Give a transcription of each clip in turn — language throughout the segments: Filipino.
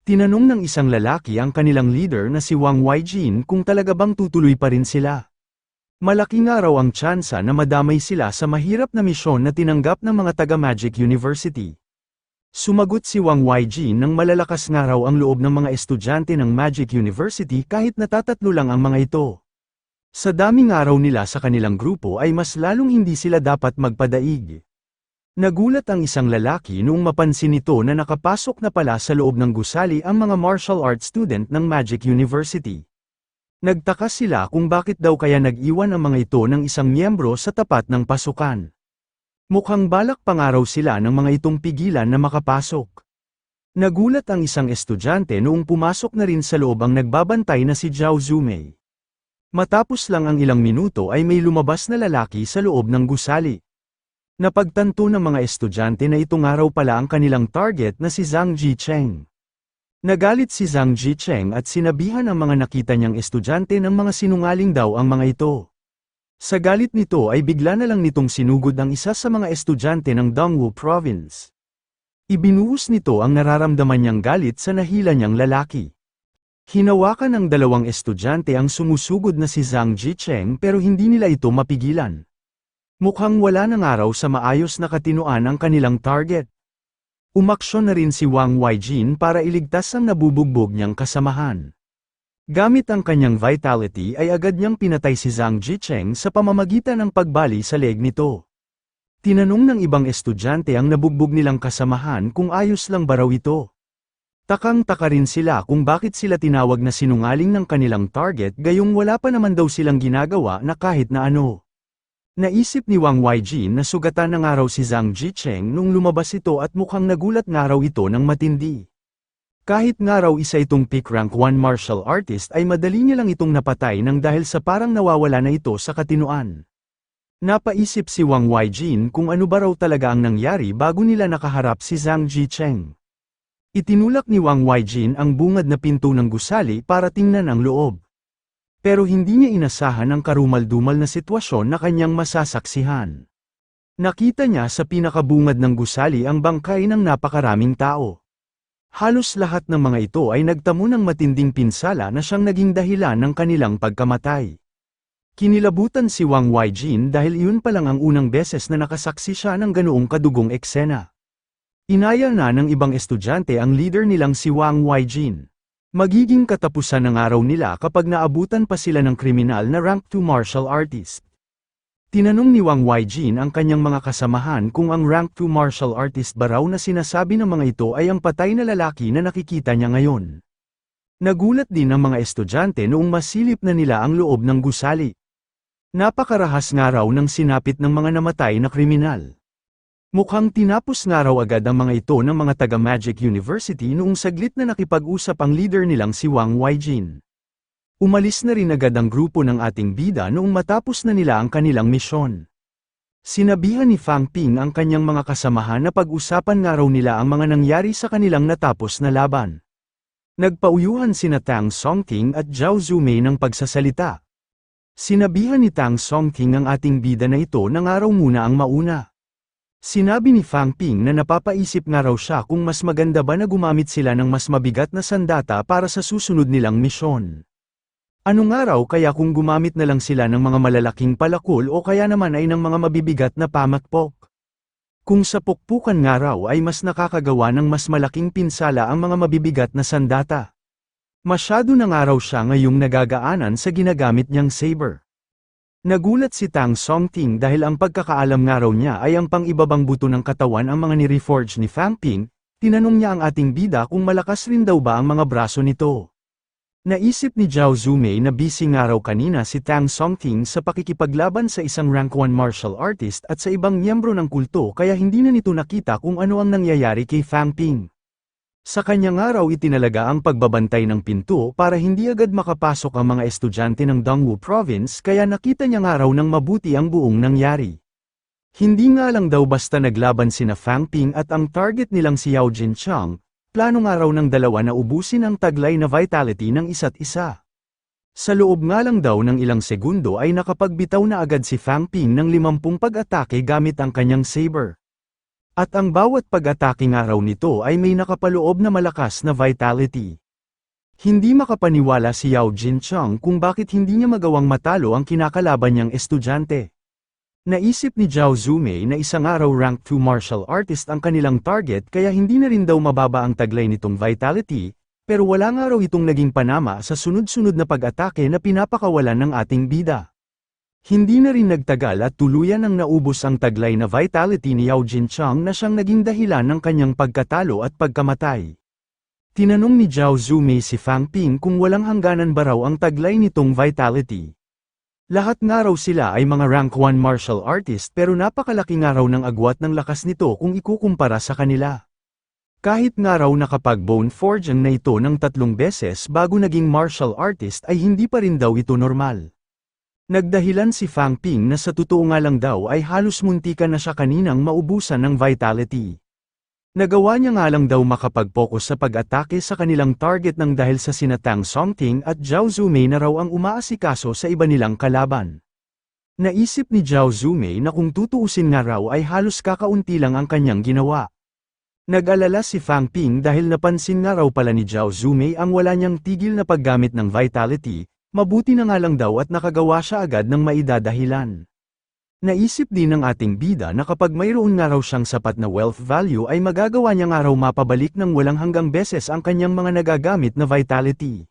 Tinanong ng isang lalaki ang kanilang leader na si Wang Weijin kung talaga bang tutuloy pa rin sila. Malaki nga raw ang tsansa na madamay sila sa mahirap na misyon na tinanggap ng mga taga-Magic University. Sumagot si Wang Weijin nang malalakas nga raw ang loob ng mga estudyante ng Magic University kahit natatatlo lang ang mga ito. Sa daming araw nila sa kanilang grupo ay mas lalong hindi sila dapat magpadaig. Nagulat ang isang lalaki noong mapansin nito na nakapasok na pala sa loob ng gusali ang mga martial arts student ng Magic University. Nagtaka sila kung bakit daw kaya nag-iwan ang mga ito ng isang miyembro sa tapat ng pasukan. Mukhang balak pangaraw sila ng mga itong pigilan na makapasok. Nagulat ang isang estudyante noong pumasok na rin sa loob ang nagbabantay na si Zhao Zumei. Matapos lang ang ilang minuto ay may lumabas na lalaki sa loob ng gusali. Napagtanto ng mga estudyante na ito nga raw pala ang kanilang target na si Zhang Jicheng. Nagalit si Zhang Jicheng at sinabihan ang mga nakita niyang estudyante ng mga sinungaling daw ang mga ito. Sa galit nito ay bigla na lang nitong sinugod ang isa sa mga estudyante ng Dongwu Province. Ibinuhos nito ang nararamdaman niyang galit sa nahila niyang lalaki. Hinawakan ng dalawang estudyante ang sumusugod na si Zhang Jicheng pero hindi nila ito mapigilan. Mukhang wala nang araw sa maayos na katinuan ang kanilang target. Umaksyon na rin si Wang Weijin para iligtas ang nabubugbog niyang kasamahan. Gamit ang kanyang vitality ay agad niyang pinatay si Zhang Jicheng sa pamamagitan ng pagbali sa leg nito. Tinanong ng ibang estudyante ang nabugbog nilang kasamahan kung ayos lang ba raw ito. Takang-taka rin sila kung bakit sila tinawag na sinungaling ng kanilang target gayong wala pa naman daw silang ginagawa na kahit na ano. Naisip ni Wang Weijin na sugatan na nga raw si Zhang Jicheng nung lumabas ito at mukhang nagulat nga raw ito ng matindi. Kahit nga raw isa itong peak rank 1 martial artist ay madali niya lang itong napatay nang dahil sa parang nawawala na ito sa katinuan. Napaisip si Wang Weijin kung ano ba raw talaga ang nangyari bago nila nakaharap si Zhang Jicheng. Itinulak ni Wang Weijin ang bungad na pinto ng gusali para tingnan ang loob. Pero hindi niya inasahan ang karumal-dumal na sitwasyon na kanyang masasaksihan. Nakita niya sa pinakabungad ng gusali ang bangkay ng napakaraming tao. Halos lahat ng mga ito ay nagtamo ng matinding pinsala na siyang naging dahilan ng kanilang pagkamatay. Kinilabutan si Wang Weijin dahil iyon pa lang ang unang beses na nakasaksi siya ng ganoong kadugong eksena. Inaya na ng ibang estudyante ang leader nilang si Wang Weijin. Magiging katapusan ng araw nila kapag naabutan pa sila ng kriminal na rank 2 martial artist. Tinanong ni Wang Weijin ang kanyang mga kasamahan kung ang rank 2 martial artist ba raw na sinasabi ng mga ito ay ang patay na lalaki na nakikita niya ngayon. Nagulat din ang mga estudyante noong masilip na nila ang loob ng gusali. Napakarahas nga raw ng sinapit ng mga namatay na kriminal. Mukhang tinapos nga raw agad ang mga ito ng mga taga-Magic University noong saglit na nakipag-usap ang leader nilang si Wang Weijin. Umalis na rin agad ang grupo ng ating bida noong matapos na nila ang kanilang misyon. Sinabihan ni Fang Ping ang kanyang mga kasamahan na pag-usapan nga raw nila ang mga nangyari sa kanilang natapos na laban. Nagpauyuhan sina Tang Songqing at Zhao Zumei ng pagsasalita. Sinabihan ni Tang Songqing ang ating bida na ito na nga raw muna ang mauna. Sinabi ni Fang Ping na napapaisip nga raw siya kung mas maganda ba na gumamit sila ng mas mabigat na sandata para sa susunod nilang misyon. Ano nga raw kaya kung gumamit na lang sila ng mga malalaking palakol o kaya naman ay ng mga mabibigat na pamakpok? Kung sa pukpukan nga raw ay mas nakakagawa ng mas malaking pinsala ang mga mabibigat na sandata. Masyado na nga raw siya ngayong nagagaanan sa ginagamit niyang saber. Nagulat si Tang Songqing dahil ang pagkakaalam nga raw niya ay ang pang-ibabang buto ng katawan ang mga ni-reforge ni Fang Ping. Tinanong niya ang ating bida kung malakas rin daw ba ang mga braso nito. Naisip ni Zhao Zumei na busy nga raw kanina si Tang Songqing sa pakikipaglaban sa isang rank 1 martial artist at sa ibang miyembro ng kulto kaya hindi na nito nakita kung ano ang nangyayari kay Fang Ping. Sa kanyang araw itinalaga ang pagbabantay ng pinto para hindi agad makapasok ang mga estudyante ng Dongwu Province kaya nakita niya nga raw ng mabuti ang buong nangyari. Hindi nga lang daw basta naglaban sina Fang Ping at ang target nilang si Yao Jinchang, plano nga raw ng dalawa na ubusin ang taglay na vitality ng isa't isa. Sa loob nga lang daw ng ilang segundo ay nakapagbitaw na agad si Fang Ping ng 50 pag-atake gamit ang kanyang saber. At ang bawat pag-atake nga raw nito ay may nakapaloob na malakas na vitality. Hindi makapaniwala si Yao Jincheng kung bakit hindi niya magawang matalo ang kinakalaban niyang estudyante. Naisip ni Zhao Zumei na isang araw rank 2 martial artist ang kanilang target kaya hindi na rin daw mababa ang taglay nitong vitality, pero wala nga raw itong naging panama sa sunod-sunod na pag-atake na pinapakawalan ng ating bida. Hindi na rin nagtagal at tuluyan ang naubos ang taglay na vitality ni Yao Jincheng na siyang naging dahilan ng kanyang pagkatalo at pagkamatay. Tinanong ni Zhao Zumei si Fang Ping kung walang hangganan ba raw ang taglay nitong vitality. Lahat nga raw sila ay mga rank 1 martial artist pero napakalaki nga raw ng agwat ng lakas nito kung ikukumpara sa kanila. Kahit nga raw nakapag-bone forging na ito ng 3 beses bago naging martial artist ay hindi pa rin daw ito normal. Nagdahilan si Fang Ping na sa totoo nga lang daw ay halos muntikan na siya kaninang maubusan ng vitality. Nagawa niya nga lang daw makapag-focus sa pag-atake sa kanilang target nang dahil sa sina Tang Songting at Zhao Zumei na raw ang umaasikaso sa iba nilang kalaban. Naisip ni Zhao Zumei na kung tutuusin nga raw ay halos kakaunti lang ang kanyang ginawa. Nag-alala si Fang Ping dahil napansin nga raw pala ni Zhao Zumei ang wala niyang tigil na paggamit ng vitality. Mabuti na nga lang daw at nakagawa siya agad ng maidadahilan. Naisip din ng ating bida na kapag mayroon nga raw siyang sapat na wealth value ay magagawa niya nga raw mapabalik ng walang hanggang beses ang kanyang mga nagagamit na vitality.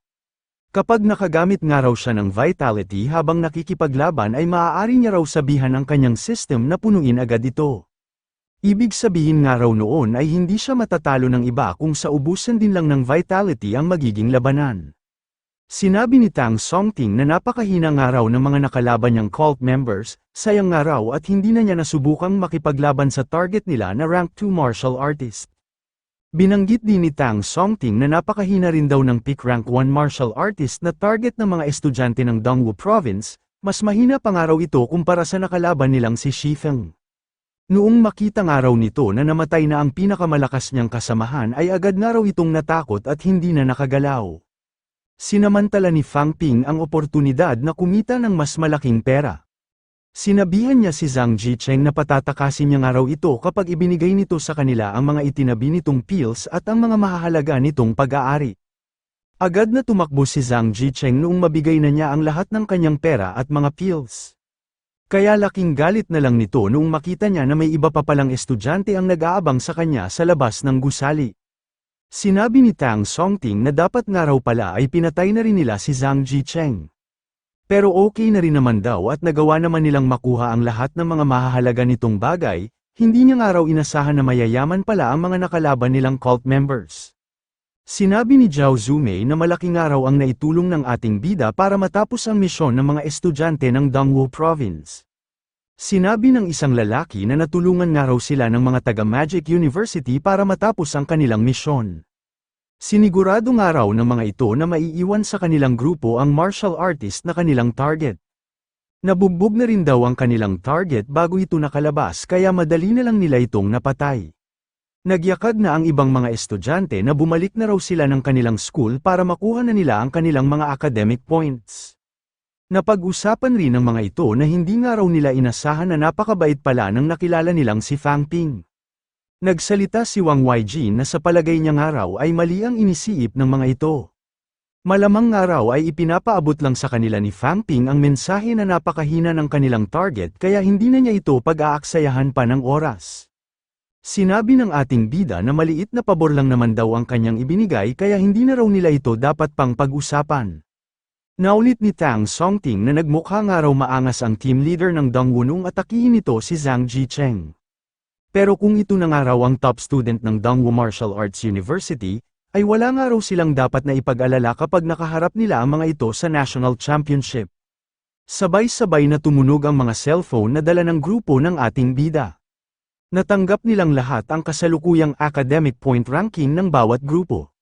Kapag nakagamit nga raw siya ng vitality habang nakikipaglaban ay maaari niya raw sabihan ang kanyang system na punuin agad ito. Ibig sabihin nga raw noon ay hindi siya matatalo ng iba kung sa ubusan din lang ng vitality ang magiging labanan. Sinabi ni Tang Songting na napakahina nga raw ng mga nakalaban niyang cult members, sayang nga raw at hindi na niya nasubukang makipaglaban sa target nila na rank 2 martial artist. Binanggit din ni Tang Songting na napakahina rin daw ng peak rank 1 martial artist na target ng mga estudyante ng Dongwu Province, mas mahina pa nga raw ito kumpara sa nakalaban nilang si Shifeng. Noong makita nga raw nito na namatay na ang pinakamalakas niyang kasamahan ay agad nga raw itong natakot at hindi na nakagalaw. Sinamantala ni Fang Ping ang oportunidad na kumita ng mas malaking pera. Sinabihan niya si Zhang Jicheng na patatakasin niya nga raw ito kapag ibinigay nito sa kanila ang mga itinabi nitong pills at ang mga mahahalaga nitong pag-aari. Agad na tumakbo si Zhang Jicheng noong mabigay na niya ang lahat ng kanyang pera at mga pills. Kaya laking galit na lang nito noong makita niya na may iba pa palang estudyante ang nag-aabang sa kanya sa labas ng gusali. Sinabi ni Tang Songting na dapat nga raw pala ay pinatay na rin nila si Zhang Jicheng. Pero okay na rin naman daw at nagawa naman nilang makuha ang lahat ng mga mahahalaga nitong bagay, hindi niya nga raw inasahan na mayayaman pala ang mga nakalaban nilang cult members. Sinabi ni Zhao Zumei na malaking araw ang naitulong ng ating bida para matapos ang misyon ng mga estudyante ng Dongwu Province. Sinabi ng isang lalaki na natulungan nga raw sila ng mga taga-Magic University para matapos ang kanilang misyon. Sinigurado nga raw ng mga ito na maiiwan sa kanilang grupo ang martial artist na kanilang target. Nabugbog na rin daw ang kanilang target bago ito nakalabas kaya madali na lang nila itong napatay. Nagyakad na ang ibang mga estudyante na bumalik na raw sila ng kanilang school para makuha na nila ang kanilang mga academic points. Napag-usapan rin ng mga ito na hindi nga raw nila inasahan na napakabait pala ng nakilala nilang si Fang Ping. Nagsalita si Wang Weijin na sa palagay niya nga raw ay mali ang inisiip ng mga ito. Malamang nga raw ay ipinapaabot lang sa kanila ni Fang Ping ang mensahe na napakahina ng kanilang target kaya hindi na niya ito pag-aaksayahan pa ng oras. Sinabi ng ating bida na maliit na pabor lang naman daw ang kanyang ibinigay kaya hindi na raw nila ito dapat pang pag-usapan. Naulit ni Tang Songting na nagmukha nga raw maangas ang team leader ng Dongwu nung atakihin nito si Zhang Jicheng. Pero kung ito na nga raw ang top student ng Dongwu Martial Arts University, ay wala nga raw silang dapat na ipag-alala kapag nakaharap nila ang mga ito sa National Championship. Sabay-sabay na tumunog ang mga cellphone na dala ng grupo ng ating bida. Natanggap nilang lahat ang kasalukuyang academic point ranking ng bawat grupo.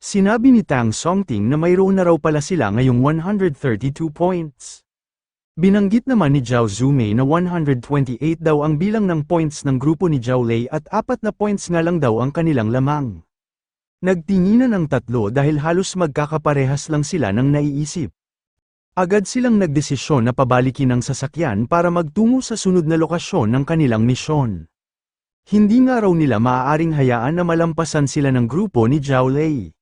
Sinabi ni Tang Songting na mayroon na raw pala sila ngayong 132 points. Binanggit naman ni Zhao Zumei na 128 daw ang bilang ng points ng grupo ni Zhao Lei at 4 na points nga lang daw ang kanilang lamang. Nagtinginan ang tatlo dahil halos magkakaparehas lang sila ng naiisip. Agad silang nagdesisyon na pabalikin ang sasakyan para magtungo sa sunod na lokasyon ng kanilang misyon. Hindi nga raw nila maaaring hayaan na malampasan sila ng grupo ni Zhao Lei.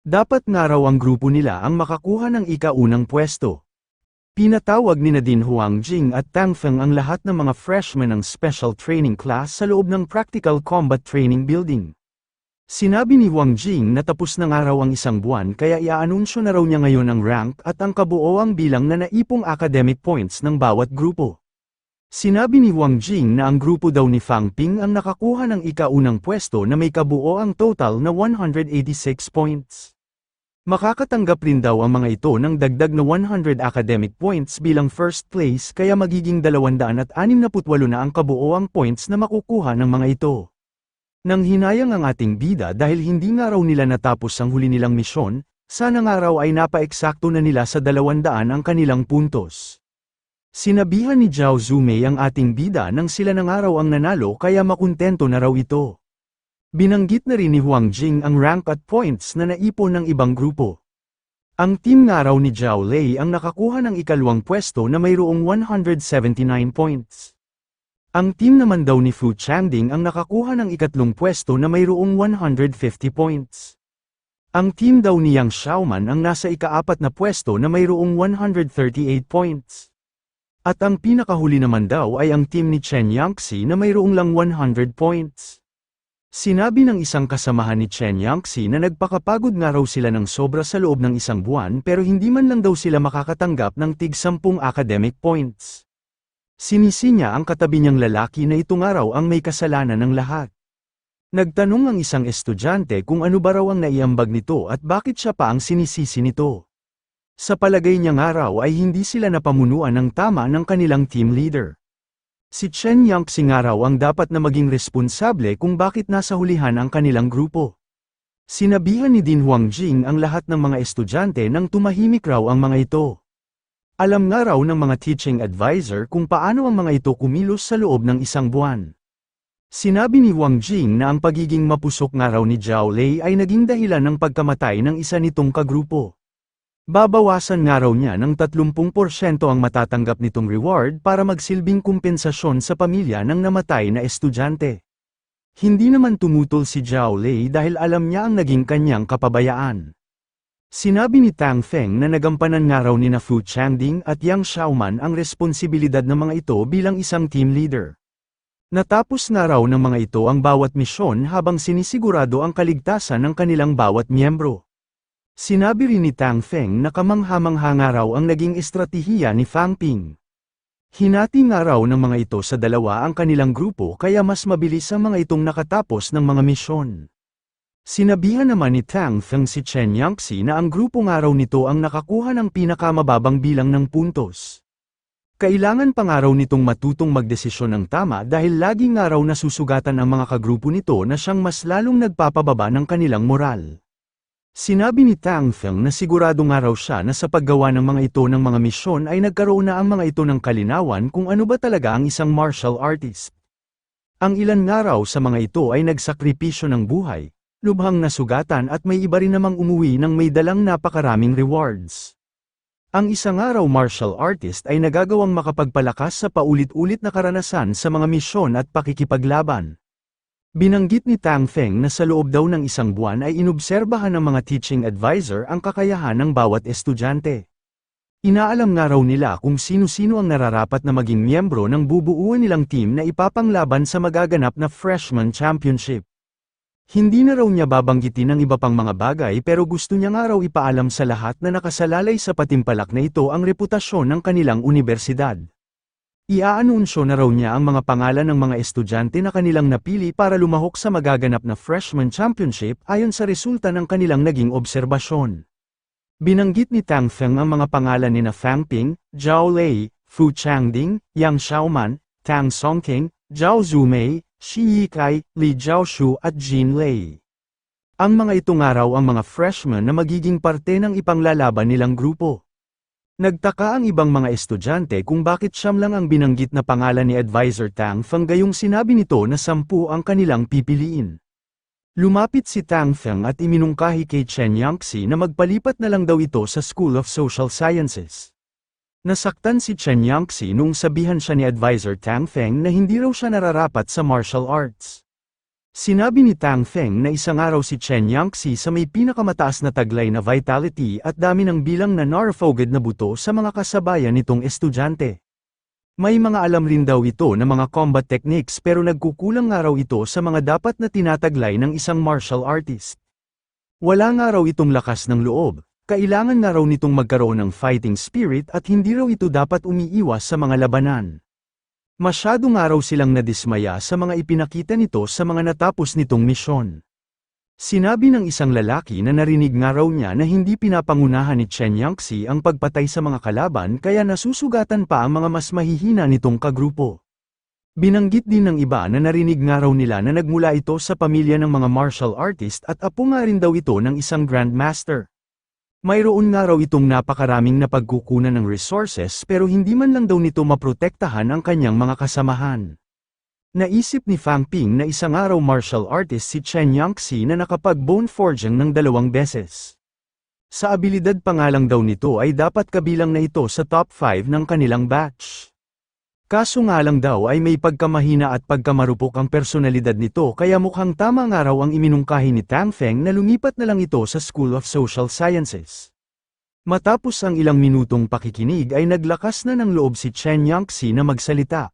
Dapat nga raw ang grupo nila ang makakuha ng ika-unang pwesto. Pinatawag ni Nadine Huang Jing at Tang Feng ang lahat ng mga freshmen ng special training class sa loob ng Practical Combat Training Building. Sinabi ni Huang Jing na tapos na nga raw ang isang buwan kaya iaanunsyo na raw niya ngayon ang rank at ang kabuoang bilang na naipong academic points ng bawat grupo. Sinabi ni Huang Jing na ang grupo daw ni Fang Ping ang nakakuha ng ika-unang pwesto na may kabuoang total na 186 points. Makakatanggap rin daw ang mga ito ng dagdag na 100 academic points bilang first place kaya magiging 268 na ang kabuoang points na makukuha ng mga ito. Nang hinayang ang ating bida dahil hindi nga raw nila natapos ang huli nilang misyon, sana nga raw ay napaeksakto na nila sa 200 ang kanilang puntos. Sinabihan ni Zhao Zumei ang ating bida nang sila na nga raw ang nanalo kaya makuntento na raw ito. Binanggit na rin ni Huang Jing ang rank at points na naipon ng ibang grupo. Ang team nga raw ni Zhao Lei ang nakakuha ng ikalawang pwesto na mayroong 179 points. Ang team naman daw ni Fu Changding ang nakakuha ng ikatlong pwesto na mayroong 150 points. Ang team daw ni Yang Xiaoman ang nasa ika-4 na pwesto na mayroong 138 points. At ang pinakahuli naman daw ay ang team ni Chen Yangxi na mayroong lang 100 points. Sinabi ng isang kasamahan ni Chen Yangxi na nagpakapagod nga raw sila ng sobra sa loob ng isang buwan pero hindi man lang daw sila makakatanggap ng tig-10 academic points. Sinisi niya ang katabi niyang lalaki na ito nga raw ang may kasalanan ng lahat. Nagtanong ang isang estudyante kung ano ba raw ang naiambag nito at bakit siya pa ang sinisisi nito. Sa palagay niya nga raw ay hindi sila napamunuan ng tama ng kanilang team leader. Si Chen Yangxi nga raw ang dapat na maging responsable kung bakit nasa hulihan ang kanilang grupo. Sinabihan ni Din Huang Jing ang lahat ng mga estudyante nang tumahimik raw ang mga ito. Alam nga raw ng mga teaching advisor kung paano ang mga ito kumilos sa loob ng isang buwan. Sinabi ni Huang Jing na ang pagiging mapusok nga raw ni Zhao Lei ay naging dahilan ng pagkamatay ng isa nitong kagrupo. Babawasan nga raw niya ng 30% ang matatanggap nitong reward para magsilbing kumpensasyon sa pamilya ng namatay na estudyante. Hindi naman tumutol si Zhao Lei dahil alam niya ang naging kanyang kapabayaan. Sinabi ni Tang Feng na nagampanan nga raw ni Fu Changding at Yang Xiaoman ang responsibilidad ng mga ito bilang isang team leader. Natapos nga raw ng mga ito ang bawat misyon habang sinisigurado ang kaligtasan ng kanilang bawat miyembro. Sinabi rin ni Tang Feng na kamangha-mangha nga raw ang naging estratehiya ni Fang Ping. Hinati nga raw ng mga ito sa dalawa ang kanilang grupo kaya mas mabilis ang mga itong nakatapos ng mga misyon. Sinabihan naman ni Tang Feng si Chen Yangxi na ang grupo nga raw nito ang nakakuha ng pinakamababang bilang ng puntos. Kailangan pa nga raw nitong matutong magdesisyon ng tama dahil lagi nga raw nasusugatan ang mga kagrupo nito na siyang mas lalong nagpapababa ng kanilang moral. Sinabi ni Tang Feng na sigurado nga raw siya na sa paggawa ng mga ito ng mga misyon ay nagkaroon na ang mga ito ng kalinawan kung ano ba talaga ang isang martial artist. Ang ilan nga raw sa mga ito ay nagsakripisyo ng buhay, lubhang nasugatan at may iba rin namang umuwi ng may dalang napakaraming rewards. Ang isa nga raw martial artist ay nagagawang makapagpalakas sa paulit-ulit na karanasan sa mga misyon at pakikipaglaban. Binanggit ni Tang Feng na sa loob daw ng isang buwan ay inobserbahan ng mga teaching advisor ang kakayahan ng bawat estudyante. Inaalam nga raw nila kung sino-sino ang nararapat na maging miyembro ng bubuuan nilang team na ipapanglaban sa magaganap na freshman championship. Hindi na raw niya babanggitin ang iba pang mga bagay pero gusto niya nga raw ipaalam sa lahat na nakasalalay sa patimpalak na ito ang reputasyon ng kanilang unibersidad. Iaanunsyo na raw niya ang mga pangalan ng mga estudyante na kanilang napili para lumahok sa magaganap na freshman championship ayon sa resulta ng kanilang naging obserbasyon. Binanggit ni Tang Feng ang mga pangalan ni Fang Ping, Zhao Lei, Fu Changding, Yang Xiaoman, Tang Songqing, Zhao Zumei, Shi Yikai, Li Jiaoshu at Jin Lei. Ang mga ito nga raw ang mga freshmen na magiging parte ng ipanglalaban nilang grupo. Nagtaka ang ibang mga estudyante kung bakit siyam lang ang binanggit na pangalan ni Advisor Tang Feng gayong sinabi nito na 10 ang kanilang pipiliin. Lumapit si Tang Feng at iminungkahi kay Chen Yangxi na magpalipat na lang daw ito sa School of Social Sciences. Nasaktan si Chen Yangxi nung sabihan siya ni Advisor Tang Feng na hindi raw siya nararapat sa martial arts. Sinabi ni Tang Feng na isang araw si Chen Yangxi sa may pinakamataas na taglay na vitality at dami ng bilang na narfoged na buto sa mga kasabayan nitong estudyante. May mga alam rin daw ito na mga combat techniques pero nagkukulang nga raw ito sa mga dapat na tinataglay ng isang martial artist. Wala nga raw itong lakas ng loob. Kailangan na raw nitong magkaroon ng fighting spirit at hindi raw ito dapat umiiwas sa mga labanan. Masyado nga raw silang nadismaya sa mga ipinakita nito sa mga natapos nitong misyon. Sinabi ng isang lalaki na narinig nga raw niya na hindi pinapangunahan ni Chen Yangxi ang pagpatay sa mga kalaban kaya nasusugatan pa ang mga mas mahihina nitong kagrupo. Binanggit din ng iba na narinig nga raw nila na nagmula ito sa pamilya ng mga martial artist at apo nga rin daw ito ng isang grandmaster. Mayroon nga raw itong napakaraming napagkukunan ng resources pero hindi man lang daw nito maprotektahan ang kanyang mga kasamahan. Naisip ni Fang Ping na isang araw martial artist si Chen Yangxi na nakapag-bone forging ng 2 beses. Sa abilidad pa nga lang daw nito ay dapat kabilang na ito sa top 5 ng kanilang batch. Kaso nga lang daw ay may pagkamahina at pagkamarupok ang personalidad nito kaya mukhang tama nga raw ang iminungkahi ni Tang Feng na lumipat na lang ito sa School of Social Sciences. Matapos ang ilang minutong pakikinig ay naglakas na ng loob si Chen Yangxi na magsalita.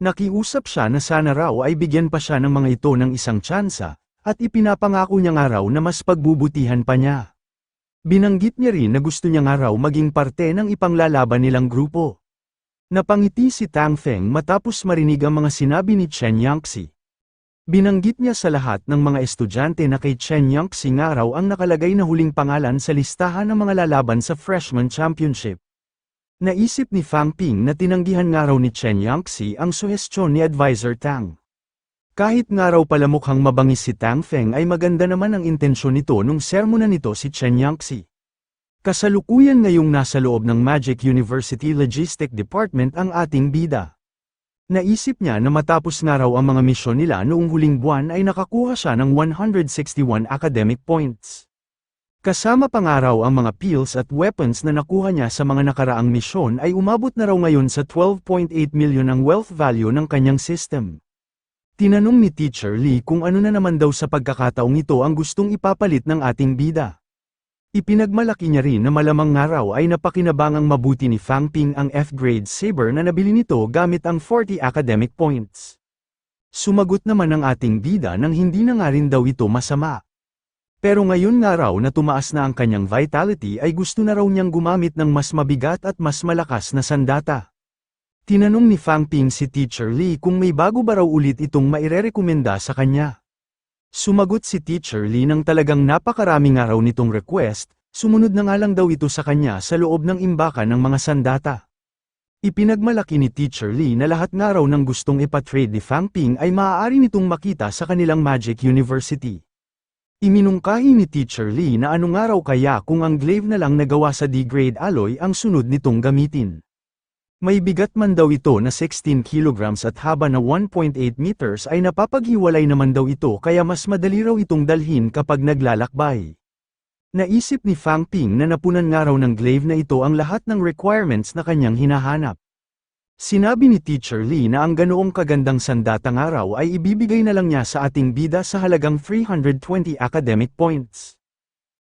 Nakiusap siya na sana raw ay bigyan pa siya ng mga ito ng isang tsansa, at ipinapangako niya nga raw na mas pagbubutihan pa niya. Binanggit niya rin na gusto niya nga raw maging parte ng ipanglalaban nilang grupo. Napangiti si Tang Feng matapos marinig ang mga sinabi ni Chen Yangxi. Binanggit niya sa lahat ng mga estudyante na kay Chen Yangxi nga raw ang nakalagay na huling pangalan sa listahan ng mga lalaban sa Freshman Championship. Naisip ni Fang Ping na tinanggihan nga raw ni Chen Yangxi ang suhestyon ni Advisor Tang. Kahit nga raw pala mukhang mabangis si Tang Feng ay maganda naman ang intensyon nito nung sermonan nito si Chen Yangxi. Kasalukuyan ngayong nasa loob ng Magic University Logistic Department ang ating bida. Naisip niya na matapos nga raw ang mga misyon nila noong huling buwan ay nakakuha siya ng 161 academic points. Kasama pa nga raw ang mga pills at weapons na nakuha niya sa mga nakaraang misyon ay umabot na raw ngayon sa 12.8 million ang wealth value ng kanyang system. Tinanong ni Teacher Lee kung ano na naman daw sa pagkakataong ito ang gustong ipapalit ng ating bida. Ipinagmalaki niya rin na malamang nga raw ay napakinabangang mabuti ni Fang Ping ang F-grade saber na nabili nito gamit ang 40 academic points. Sumagot naman ang ating bida nang hindi na nga rin daw ito masama. Pero ngayon nga raw na tumaas na ang kanyang vitality ay gusto na raw niyang gumamit ng mas mabigat at mas malakas na sandata. Tinanong ni Fang Ping si Teacher Lee kung may bago ba raw ulit itong mairerekomenda sa kanya. Sumagot si Teacher Lee nang talagang napakarami nga raw nitong request, sumunod na nga lang daw ito sa kanya sa loob ng imbakan ng mga sandata. Ipinagmalaki ni Teacher Lee na lahat nga raw ng gustong ipatrade ni Fang Ping ay maaari nitong makita sa kanilang Magic University. Iminungkahi ni Teacher Lee na ano nga raw kaya kung ang glaive na lang nagawa sa D-grade alloy ang sunod nitong gamitin. May bigat man daw ito na 16 kilograms at haba na 1.8 meters ay napapaghiwalay naman daw ito kaya mas madali raw itong dalhin kapag naglalakbay. Naisip ni Fang Ping na napunan nga raw ng glaive na ito ang lahat ng requirements na kanyang hinahanap. Sinabi ni Teacher Lee na ang ganoong kagandang sandata nga raw ay ibibigay na lang niya sa ating bida sa halagang 320 academic points.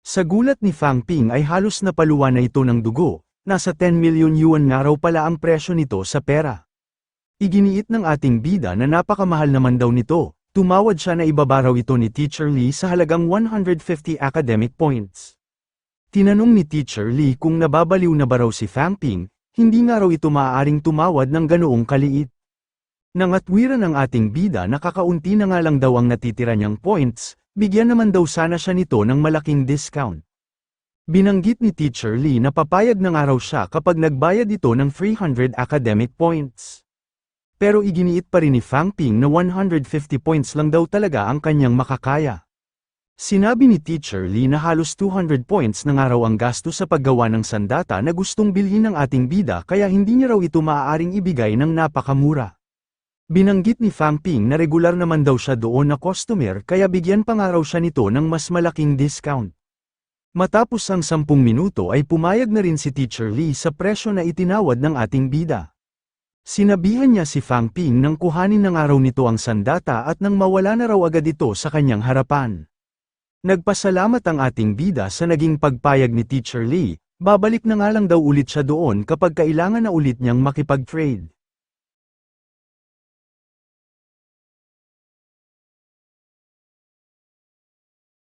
Sa gulat ni Fang Ping ay halos napaluwa na ito ng dugo. Nasa 10 million yuan nga raw pala ang presyo nito sa pera. Iginiit ng ating bida na napakamahal naman daw nito, tumawad siya na ibaba raw ito ni Teacher Lee sa halagang 150 academic points. Tinanong ni Teacher Lee kung nababaliw na ba raw si Fang Ping, hindi nga raw ito maaaring tumawad ng ganoong kaliit. Nangatwiran ng ating bida na kakaunti na nga lang daw ang natitira niyang points, bigyan naman daw sana siya nito ng malaking discount. Binanggit ni Teacher Lee na papayag na nga raw siya kapag nagbayad ito ng 300 academic points. Pero iginiit pa rin ni Fang Ping na 150 points lang daw talaga ang kanyang makakaya. Sinabi ni Teacher Lee na halos 200 points na nga raw ang gasto sa paggawa ng sandata na gustong bilhin ng ating bida kaya hindi niya raw ito maaaring ibigay ng napakamura. Binanggit ni Fang Ping na regular naman daw siya doon na customer kaya bigyan pa nga raw siya nito ng mas malaking discount. Matapos ang 10 minuto ay pumayag na rin si Teacher Lee sa presyo na itinawad ng ating bida. Sinabihan niya si Fang Ping nang kuhanin ng araw nito ang sandata at nang mawala na raw agad ito sa kanyang harapan. Nagpasalamat ang ating bida sa naging pagpayag ni Teacher Lee, babalik na nga lang daw ulit siya doon kapag kailangan na ulit niyang makipag-trade.